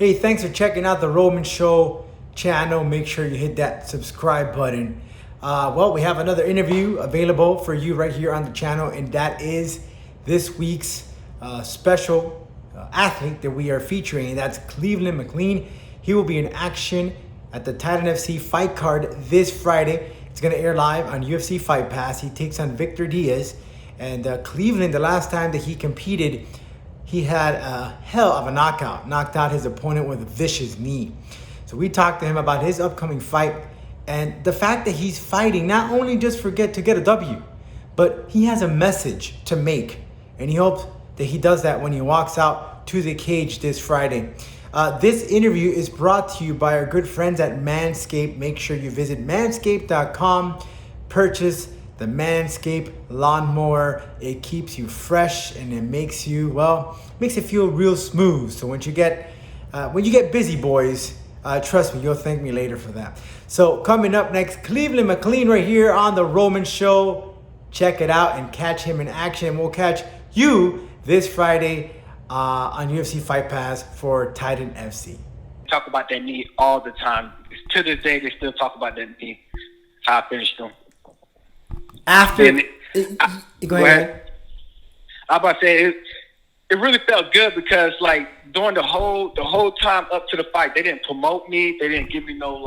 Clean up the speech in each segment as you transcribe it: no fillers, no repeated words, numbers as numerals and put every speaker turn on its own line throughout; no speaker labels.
Hey, thanks for checking out the Roman Show channel. Make sure you hit that subscribe button. Well, we have another interview available for you right here on the channel, and that is this week's special athlete that we are featuring, and that's Cleveland McLean. He will be in action at the Titan FC fight card this Friday. It's going to air live on UFC Fight Pass. He takes on Victor Diaz. And Cleveland, the last time that he competed, he had a hell of a knockout. Knocked out his opponent with a vicious knee. So we talked to him about his upcoming fight and the fact that he's fighting not only just to get a W, but he has a message to make. And he hopes that he does that when he walks out to the cage this Friday. This interview is brought to you by our good friends at Manscaped. Make sure you visit manscaped.com, purchase the Manscaped lawnmower. It keeps you fresh and it makes you, makes it feel real smooth. So when you get busy, boys, trust me, you'll thank me later for that. So coming up next, Cleveland McLean right here on the Roman Show. Check it out and catch him in action. We'll catch you this Friday on UFC Fight Pass for Titan FC.
Talk about that knee all the time. To this day, they still talk about that knee. How I finished him.
Go ahead.
I was about to say it really felt good because during the whole time up to the fight, they didn't promote me. They didn't give me no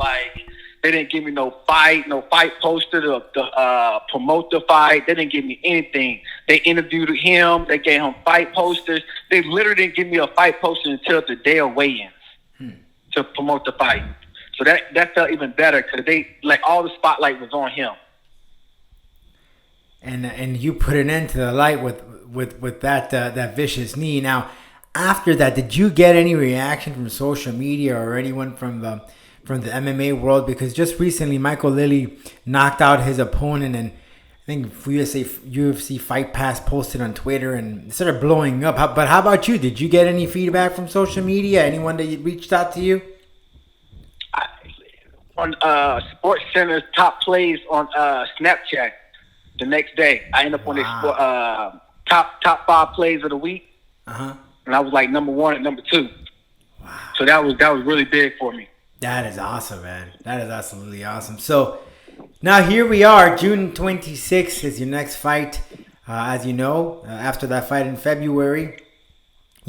fight poster to promote the fight. They didn't give me anything. They interviewed him. They gave him fight posters. They literally didn't give me a fight poster until the day of weigh-ins to promote the fight. So that felt even better because all the spotlight was on him.
And you put an end to the light with that vicious knee. Now, after that, did you get any reaction from social media or anyone from the MMA world? Because just recently, Michael Lilly knocked out his opponent, and I think UFC Fight Pass posted on Twitter and it started blowing up. But how about you? Did you get any feedback from social media? Anyone that reached out to you?
On Sports Center's top plays on Snapchat. The next day, I ended up on the top 5 plays of the week, and I was number 1 and number 2.
Wow!
So that was really big for me.
That is awesome, man. That is absolutely awesome. So now here we are. June 26th is your next fight. As you know, after that fight in February,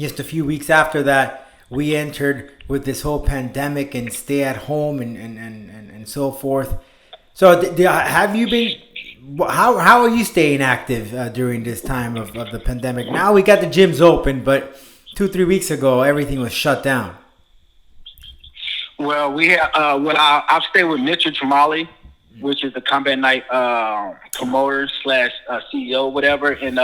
just a few weeks after that, we entered with this whole pandemic and stay at home and so forth. So have you been? How are you staying active during this time of the pandemic? Now we got the gyms open, but 2-3 weeks ago everything was shut down.
Well, we have I've stayed with Mitchell Tremali, which is the Combat Night promoter / CEO, whatever, and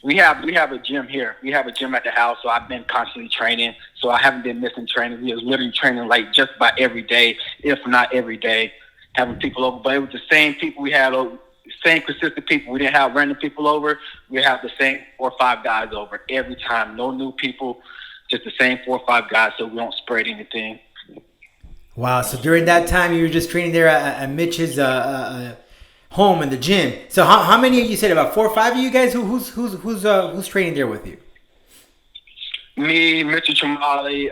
we have a gym here. We have a gym at the house, so I've been constantly training. So I haven't been missing training. We was literally training just about every day, if not every day. Having people over, but it was the same people we had over, same consistent people. We didn't have random people over. We have the same 4 or 5 guys over every time. No new people, just the same 4 or 5 guys, so we don't spread anything.
Wow! So during that time, you were just training there at Mitch's home in the gym. So how many of you said about 4 or 5 of you guys? Who's training there with you?
Me, Mitchell Tremali,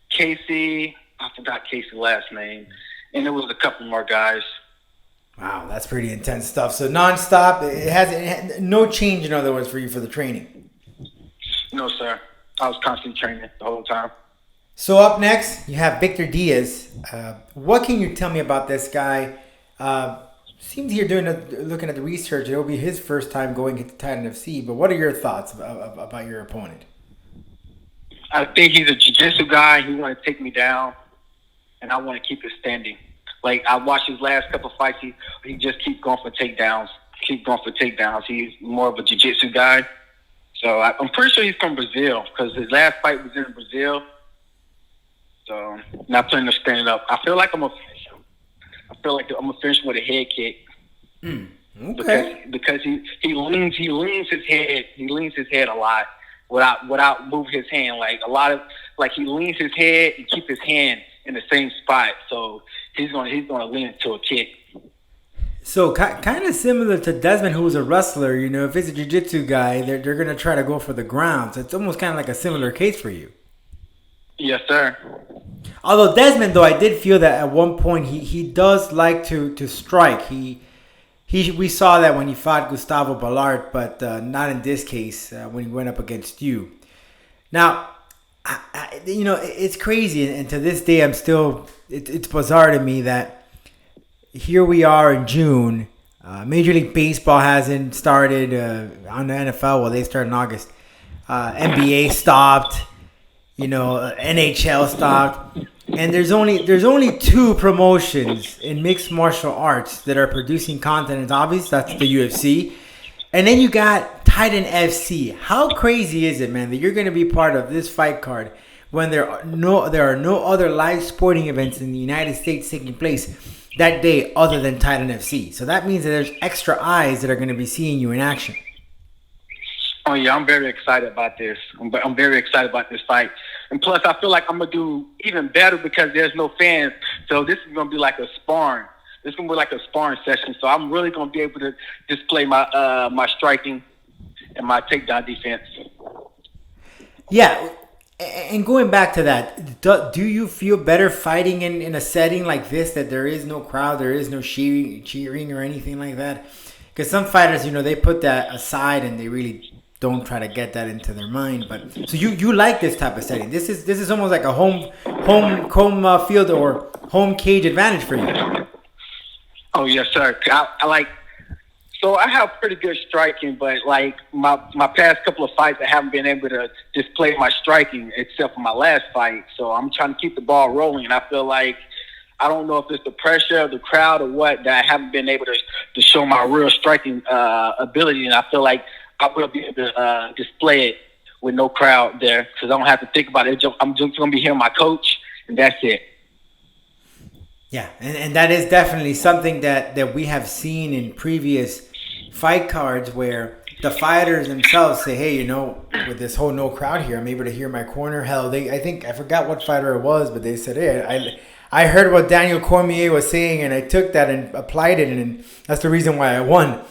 Casey. I forgot Casey's last name. And there was a couple more guys.
Wow, that's pretty intense stuff. So nonstop, it had no change, in other words, for you for the training.
No, sir. I was constantly training the whole time.
So up next, you have Victor Diaz. What can you tell me about this guy? Seems you're looking at the research. It'll be his first time going into Titan FC. But what are your thoughts about your opponent?
I think he's a jiu-jitsu guy. He want to take me down. And I want to keep it standing. I watched his last couple of fights. He just keep going for takedowns. He's more of a jiu-jitsu guy. So I'm pretty sure he's from Brazil because his last fight was in Brazil. So not planning to stand up. I feel like I'm gonna finish him. I feel like I'm gonna finish with a head kick.
Okay.
Because he leans his head. He leans his head a lot without moving his hand. He leans his head and keep his hand in the same spot, so he's gonna lean into a kick.
So kind of similar to Desmond, who was a wrestler. If it's a jiu-jitsu guy, they're gonna try to go for the ground. So it's almost kind of like a similar case for you.
Yes, sir.
Although Desmond, though, I did feel that at one point he does like to strike. We saw that when he fought Gustavo Ballard, but not in this case when he went up against you. Now, it's crazy, and to this day, I'm still. It's bizarre to me that here we are in June. Major League Baseball hasn't started on the NFL. Well, they started in August. NBA stopped. NHL stopped. And there's only two promotions in mixed martial arts that are producing content. It's obvious that's the UFC, and then you got Titan FC. How crazy is it, man, that you're going to be part of this fight card when there are no other live sporting events in the United States taking place that day other than Titan FC? So that means that there's extra eyes that are going to be seeing you in action.
Oh yeah, I'm very excited about this. I'm very excited about this fight, and plus I feel like I'm gonna do even better because there's no fans. So this is gonna be like a sparring. This is gonna be like a sparring session. So I'm really gonna be able to display my my striking and my takedown defense.
Yeah, and going back to that, do you feel better fighting in a setting like this that there is no crowd, there is no cheering or anything like that? Because some fighters, they put that aside and they really don't try to get that into their mind. But so you like this type of setting. This is almost like a home field or home cage advantage for you.
Oh yes, sir. I like. So I have pretty good striking, but like my past couple of fights, I haven't been able to display my striking except for my last fight. So I'm trying to keep the ball rolling, and I feel like I don't know if it's the pressure of the crowd or what that I haven't been able to show my real striking ability, and I feel like I will be able to display it with no crowd there because I don't have to think about it. I'm just going to be hearing my coach, and that's it.
Yeah, and that is definitely something that we have seen in previous fight cards where the fighters themselves say, hey, with this whole no crowd here, I'm able to hear my corner. Hell, I forgot what fighter it was, but they said, hey, I heard what Daniel Cormier was saying, and I took that and applied it, and that's the reason why I won.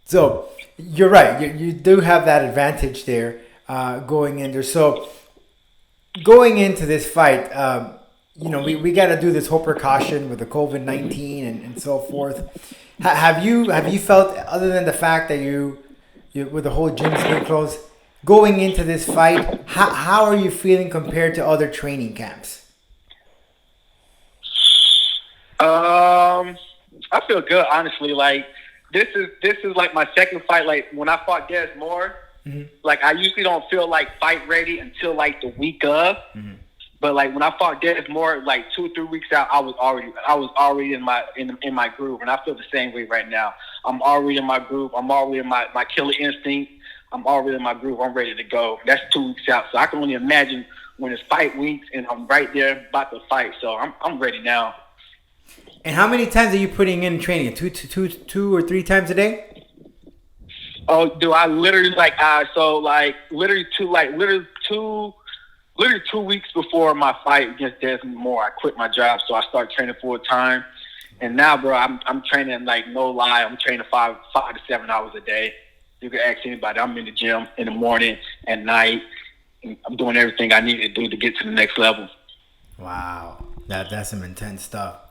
So you're right. You do have that advantage there going in there. So going into this fight, we got to do this whole precaution with the COVID-19 and so forth. Have you felt, other than the fact that you with the whole gyms being closed, going into this fight, how are you feeling compared to other training camps?
I feel good, honestly. Like this is like my second fight. Like when I fought Des Moore, like I usually don't feel like fight ready until like the week of. But like when I fought Des Moore, like 2 or 3 weeks out, I was already in my groove, and I feel the same way right now. I'm already in my groove. I'm already in my killer instinct. I'm already in my groove. I'm ready to go. That's 2 weeks out, so I can only imagine when it's fight weeks and I'm right there about to fight. So I'm ready now.
And how many times are you putting in training? Two or three times a day?
Oh, do I literally literally 2 weeks before my fight against Desmond Moore, I quit my job, so I started training full time. And now, bro, I'm training like no lie. I'm training 5 to 7 hours a day. You can ask anybody. I'm in the gym in the morning, at night. And I'm doing everything I need to do to get to the next level.
Wow, that's some intense stuff.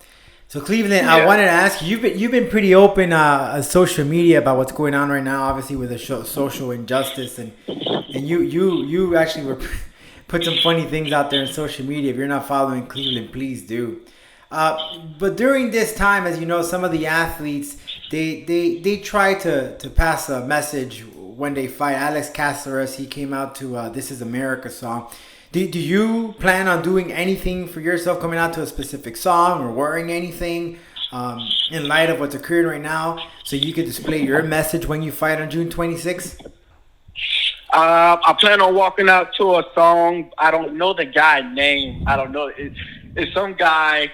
So Cleveland, yeah. I wanted to ask you. You've been pretty open on social media about what's going on right now. Obviously, with the social injustice, and you actually were put some funny things out there in social media. If you're not following Cleveland, please do. But during this time, as you know, some of the athletes they try to pass a message when they fight. Alex Caceres, he came out to "This Is America" song. Do you plan on doing anything for yourself coming out to a specific song or wearing anything in light of what's occurring right now so you could display your message when you fight on June 26th?
I plan on walking out to a song. I don't know the guy's name. I don't know. It's some guy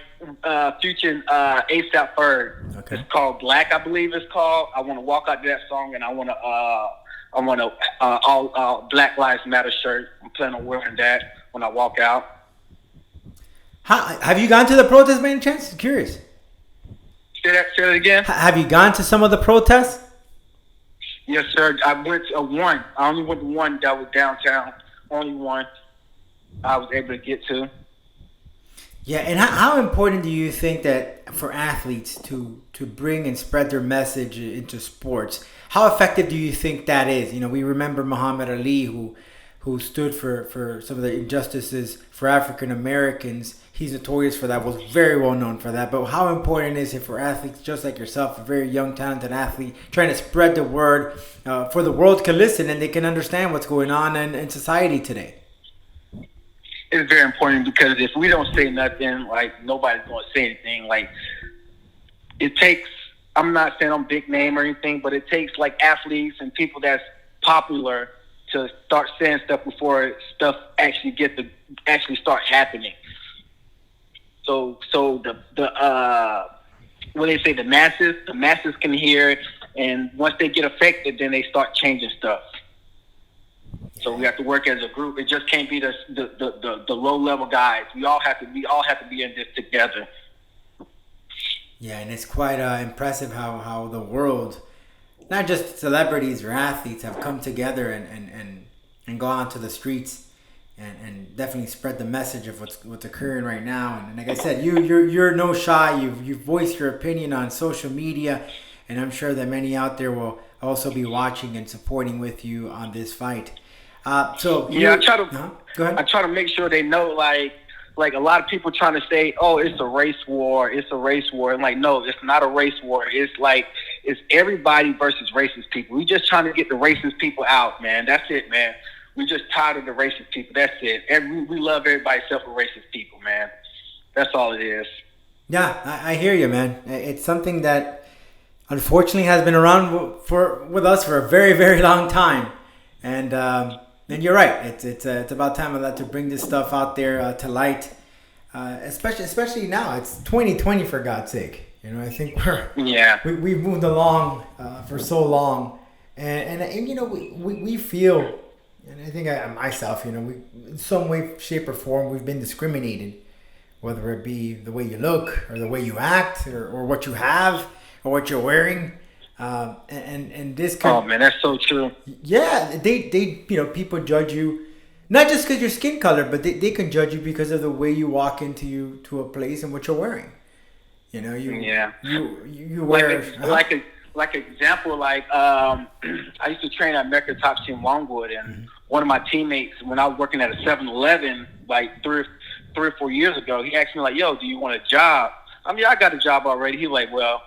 featuring ASAP Ferg. Okay. It's called Black, I believe it's called. I want to walk out to that song, and I want all Black Lives Matter shirt. I'm planning on wearing that when I walk out.
Have you gone to the protest by any chance? I'm curious.
Say that again.
Have you gone to some of the protests?
Yes, sir. I went to one. I only went to one that was downtown. Only one. I was able to get to.
Yeah, and how important do you think that for athletes to bring and spread their message into sports? How effective do you think that is? You know, we remember Muhammad Ali, who stood for some of the injustices for African Americans. He's notorious for that, was very well known for that. But how important is it for athletes just like yourself, a very young, talented athlete, trying to spread the word for the world can listen and they can understand what's going on in society today?
It's very important because if we don't say nothing, like nobody's going to say anything. Like it takes, I'm not saying I'm big name or anything, but it takes like athletes and people that's popular to start saying stuff before stuff actually actually start happening. So when they say the masses can hear it, and once they get affected, then they start changing stuff. So we have to work as a group. It just can't be the low level guys. We all have to be in this together.
Yeah, and it's quite impressive how the world, not just celebrities or athletes, have come together and go out to the streets and definitely spread the message of what's occurring right now. And like I said, you're no shy. You've voiced your opinion on social media, and I'm sure that many out there will also be watching and supporting with you on this fight. I try to
go ahead. I try to make sure they know, like a lot of people trying to say, oh, it's a race war, and like, no, it's not a race war. It's everybody versus racist people. We just trying to get the racist people out, man. That's it, man. We just tired of the racist people. That's it. We love everybody except for racist people, man. That's all it is.
Yeah, I hear you, man. It's something that unfortunately has been around with us for a very, very long time, and you're right. It's about time of that to bring this stuff out there to light, especially now. It's 2020, for God's sake. You know, I think we've moved along for so long, and you know we feel, and I think myself, you know, we in some way, shape, or form we've been discriminated, whether it be the way you look or the way you act or what you have or what you're wearing. And this
oh man, that's so true.
Yeah, they you know, people judge you not just because your skin color, but they can judge you because of the way you walk into a place and what you're wearing. You know, you wear
like example, like I used to train at American Top Team Longwood, and one of my teammates, when I was working at a 7-Eleven like three or 4 years ago, he asked me like, "Yo, do you want a job?" I mean, I got a job already. He like, "Well,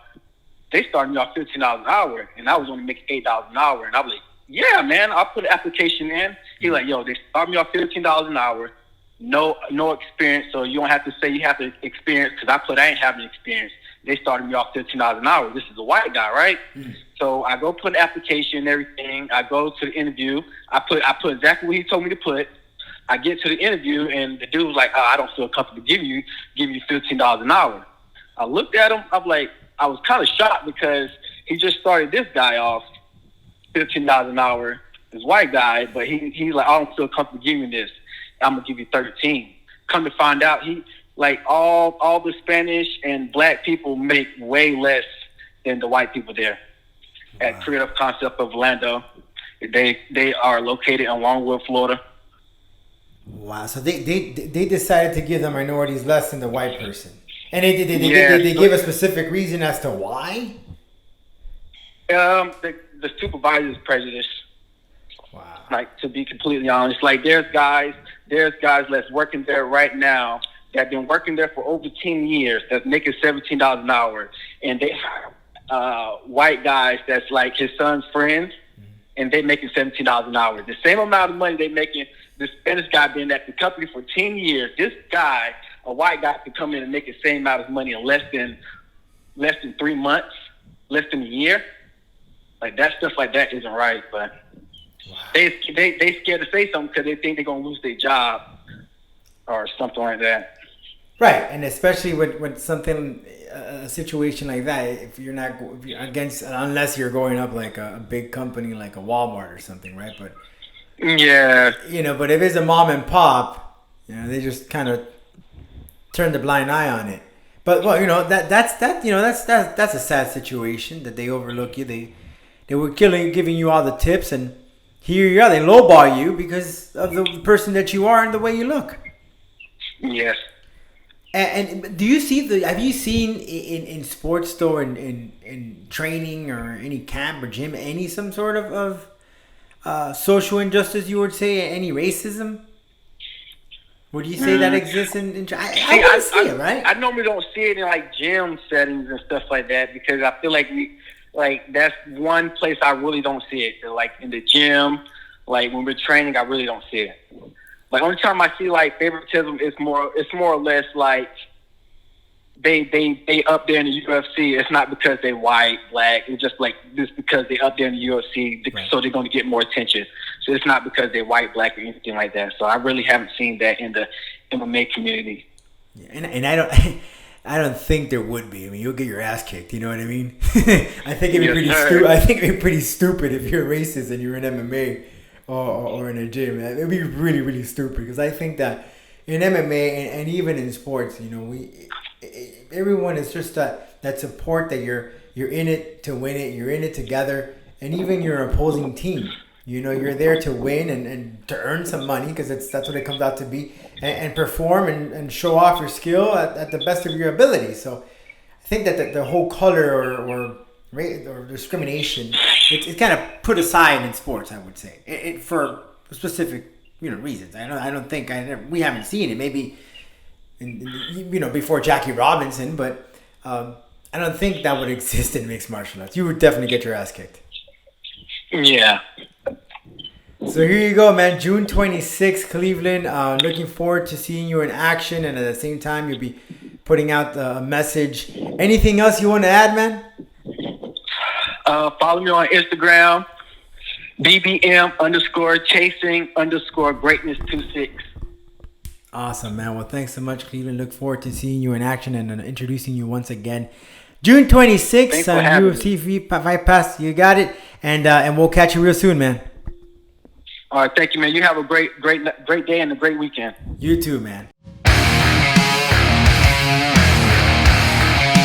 they started me off $15 an hour, and I was only making $8 an hour." And I was like, "Yeah, man, I'll put an application in." He like, "Yo, they started me off $15 an hour, no experience, so you don't have to say you have the experience because I ain't having experience. They started me off $15 an hour. This is a white guy, right?" So I go put an application and everything. I go to the interview. I put exactly what he told me to put. I get to the interview, and the dude was like, "Oh, I don't feel comfortable giving you $15 an hour." I looked at him. I'm like, I was kind of shocked because he just started this guy off $15 an hour, this white guy, but he's like, "I don't feel comfortable giving you this. I'm gonna give you 13." Come to find out, he like all the Spanish and black people make way less than the white people there. Wow. At Creative Concept of Orlando, they are located in Longwood, Florida.
Wow! So they decided to give the minorities less than the white person, and they give a specific reason as to why.
The supervisor's prejudice.
Wow.
Like, to be completely honest, like there's guys that's working there right now that have been working there for over 10 years that's making $17 an hour, and they white guys that's like his son's friends, and they making $17 an hour. The same amount of money they making. The Spanish guy been at the company for 10 years. This guy, a white guy, could come in and make the same amount of money in less than 3 months, less than a year. Like that stuff like that isn't right, but wow. they scared to say something because they think they're gonna lose their job or something like that.
Right, and especially with something, a situation like that, if you're against, unless you're going up like a big company like a Walmart or something, right? But
yeah,
you know, but if it's a mom and pop, you know, they just kind of turn the blind eye on it. But well, you know, that's a sad situation that they overlook you. They were giving you all the tips, and here you are, they lowball you because of the person that you are and the way you look.
Yes.
And do you see have you seen in sports though, in training or any camp or gym, any some sort of social injustice, you would say, any racism? Would you say that exists in I see it, right?
I normally don't see it in like gym settings and stuff like that because I feel like that's one place I really don't see it. Like in the gym, like when we're training, I really don't see it. Like only time I see like favoritism is more or less like they up there in the UFC. It's not because they white, black. It's just like just because they up there in the UFC,
right.
So they're going to get more attention. So it's not because they're white, black, or anything like that. So I really haven't seen that in the MMA community.
Yeah, and I don't think there would be. I mean, you'll get your ass kicked. You know what I mean? I think it'd be pretty stupid. I think it'd be pretty stupid if you're racist and you're in MMA or in a gym. It'd be really, really stupid because I think that in MMA and even in sports, you know, everyone is just that support that you're in it to win it. You're in it together, and even your opposing team. You know, you're there to win and to earn some money because that's what it comes out to be, and perform and show off your skill at the best of your ability. So I think that the whole color or discrimination, it's kind of put aside in sports, I would say, it for specific reasons. I don't think we haven't seen it. Maybe before Jackie Robinson, but I don't think that would exist in mixed martial arts. You would definitely get your ass kicked.
Yeah.
So here you go, man. June 26th, Cleveland. Looking forward to seeing you in action, and at the same time, you'll be putting out a message. Anything else you want to add, man?
Follow me on Instagram, BBM_chasing_greatness26.
Awesome, man. Well, thanks so much, Cleveland. Look forward to seeing you in action and introducing you once again. June 26th on UFC Fight Pass. You got it. And we'll catch you real soon, man.
All right, thank you, man. You have a great day and a great weekend.
You too, man.